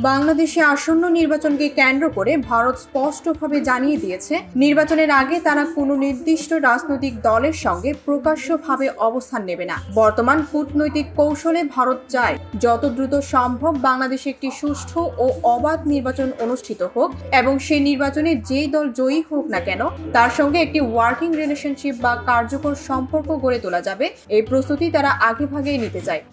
বাংলাদেশে আসন্ন নির্বাচনকে কেন্দ্র করে ভারত স্পষ্টভাবে জানিয়ে দিয়েছে, নির্বাচনের আগে তারা কোনো নির্দিষ্ট রাজনৈতিক দলের সঙ্গে প্রকাশ্যভাবে অবস্থান নেবে না। বর্তমান কূটনৈতিক কৌশলে ভারত চায় যত দ্রুত সম্ভব বাংলাদেশে একটি সুষ্ঠু ও অবাধ নির্বাচন অনুষ্ঠিত হোক এবং সেই নির্বাচনে যেই দল জয়ী হোক না কেন তার সঙ্গে একটি ওয়ার্কিং রিলেশনশিপ বা কার্যকর সম্পর্ক গড়ে তোলা যাবে। এই প্রস্তুতি তারা আগেভাগেই নিতে চায়।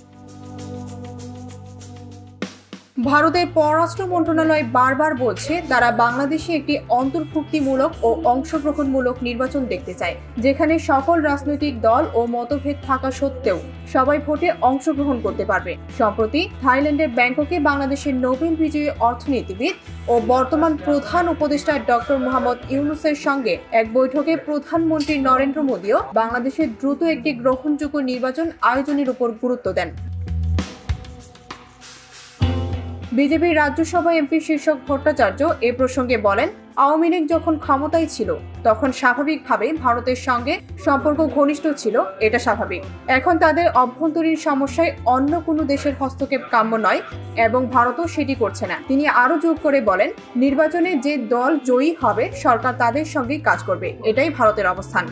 ভারতের পররাষ্ট্র মন্ত্রণালয় বারবার বলছে তারা বাংলাদেশে একটি অন্তর্ভুক্তিমূলক ও অংশগ্রহণমূলক নির্বাচন দেখতে চায়, যেখানে সকল রাজনৈতিক দল ও মতভেদ থাকা সত্ত্বেও সবাই ভোটে অংশগ্রহণ করতে পারবে। সম্প্রতি থাইল্যান্ডের ব্যাংককে বাংলাদেশের নোবেল বিজয়ী অর্থনীতিবিদ ও বর্তমান প্রধান উপদেষ্টা ডক্টর মোহাম্মদ ইউনূসের সঙ্গে এক বৈঠকে প্রধানমন্ত্রী নরেন্দ্র মোদীও বাংলাদেশের দ্রুত একটি গ্রহণযোগ্য নির্বাচন আয়োজনের উপর গুরুত্ব দেন। বিজেপির রাজ্যসভা এমপি শীর্ষক ভট্টাচার্য এ প্রসঙ্গে বলেন, আওয়ামী লীগ যখন ক্ষমতায় ছিল তখন স্বাভাবিকভাবেই ভারতের সঙ্গে সম্পর্ক ঘনিষ্ঠ ছিল, এটা স্বাভাবিক। এখন তাদের অভ্যন্তরীণ সমস্যায় অন্য কোনো দেশের হস্তক্ষেপ কাম্য নয় এবং ভারতও সেটি করছে না। তিনি আরও যোগ করে বলেন, নির্বাচনে যে দল জয়ী হবে সরকার তাদের সঙ্গেই কাজ করবে, এটাই ভারতের অবস্থান।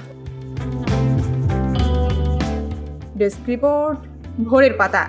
ডেস্ক রিপোর্ট, ভোরের পাতা।